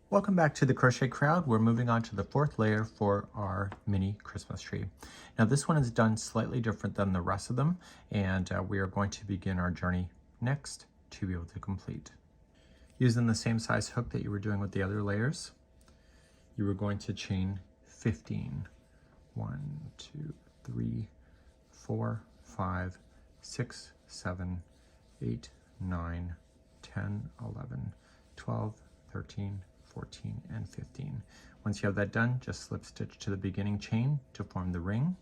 Welcome back to the Crochet Crowd. We're moving on to the fourth layer for our mini Christmas tree. Now this one is done slightly different than the rest of them, and we are going to begin our journey next to be able to complete. Using the same size hook that you were doing with the other layers, you were going to chain 15. 1, 2, 3, 4, 5, 6, 7, 8, 9, 10, 11, 12, 13, 14, and 15. Once you have that done, just slip stitch to the beginning chain to form the ring.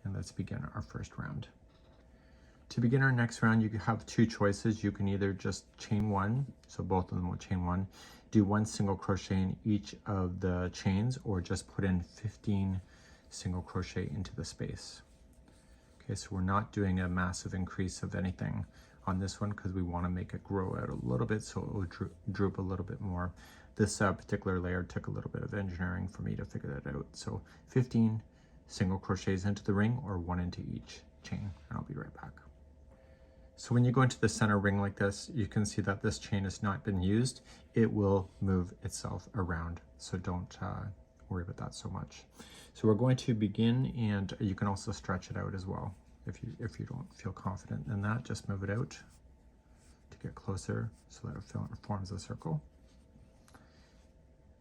And let's begin our first round. To begin our next round, you have two choices. You can either just chain one, so both of them will chain one, do one single crochet in each of the chains, or just put in 15 single crochet into the space. Okay, so we're not doing a massive increase of anything on this one because we want to make it grow out a little bit so it will droop a little bit more. This particular layer took a little bit of engineering for me to figure that out. So 15 single crochets into the ring, or one into each chain, and I'll be right back. So when you go into the center ring like this, you can see that this chain has not been used. It will move itself around, so don't worry about that so much. So we're going to begin, and you can also stretch it out as well. If you don't feel confident in that, just move it out to get closer so that it forms a circle.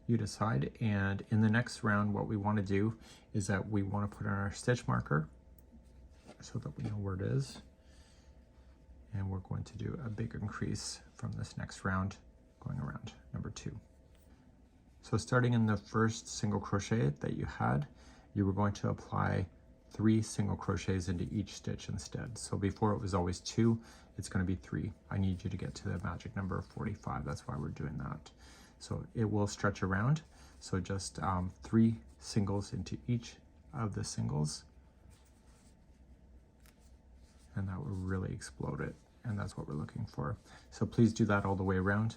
You decide, and in the next round what we want to do is that we want to put in our stitch marker so that we know where it is. And we're going to do a big increase from this next round, going around number 2. So starting in the first single crochet that you had, you were going to apply 3 single crochets into each stitch instead. So before it was always 2, it's going to be 3. I need you to get to the magic number of 45. That's why we're doing that. So it will stretch around. So just 3 singles into each of the singles, and that will really explode it, and that's what we're looking for. So please do that all the way around.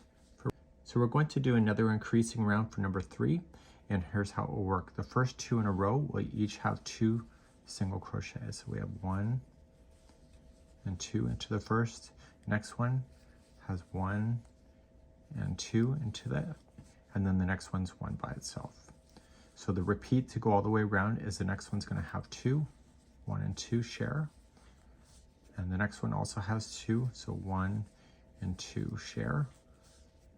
So we're going to do another increasing round for number 3, and here's how it will work. The first 2 in a row will each have 2 single crochets. So we have 1 and 2 into the first. Next one has 1 and 2 into that, and then the next one's 1 by itself. So the repeat to go all the way around is the next one's going to have 2, 1 and 2 share, and the next one also has 2, so 1 and 2 share,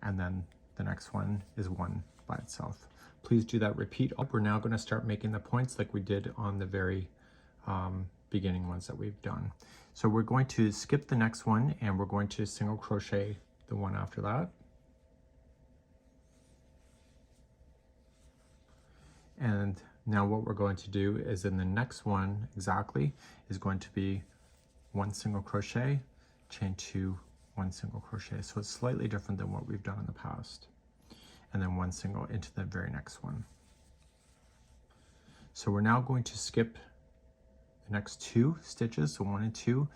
and then the next one is 1 by itself. Please do that repeat. We're now going to start making the points like we did on the very beginning ones that we've done. So we're going to skip the next one, and we're going to single crochet the one after that. And now what we're going to do is in the next one exactly is going to be 1 single crochet, chain 2, 1 single crochet. So it's slightly different than what we've done in the past. And then 1 single into the very next one. So we're now going to skip the next 2 stitches, so 1 and 2,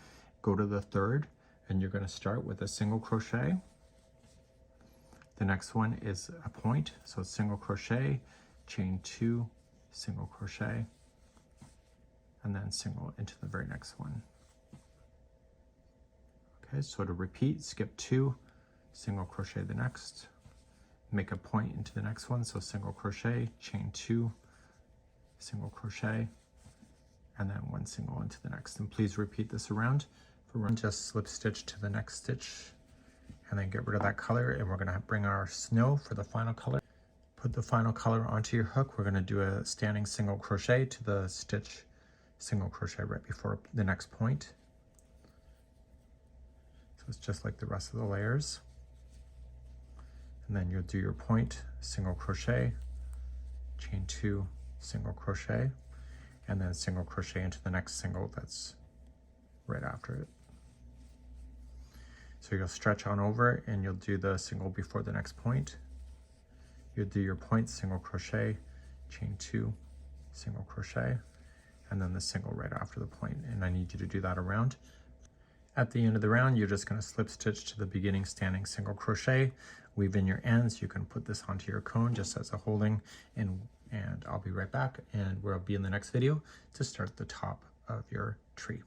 go to the third, and you're going to start with a single crochet. The next one is a point, so single crochet, chain 2, single crochet, and then single into the very next one. Okay, so to repeat, skip 2, single crochet the next, make a point into the next one, so single crochet, chain 2, single crochet, and then 1 single into the next. And please repeat this around. Just slip stitch to the next stitch, and then get rid of that color, and we're going to bring our snow for the final color. Put the final color onto your hook. We're going to do a standing single crochet to the stitch single crochet right before the next point. It's just like the rest of the layers. And then you'll do your point, single crochet, chain 2, single crochet, and then single crochet into the next single that's right after it. So you'll stretch on over, and you'll do the single before the next point. You'll do your point, single crochet, chain 2, single crochet, and then the single right after the point. And I need you to do that around. At the end of the round, you're just going to slip stitch to the beginning standing single crochet, weave in your ends. You can put this onto your cone just as a holding, and I'll be right back, and we'll be in the next video to start the top of your tree.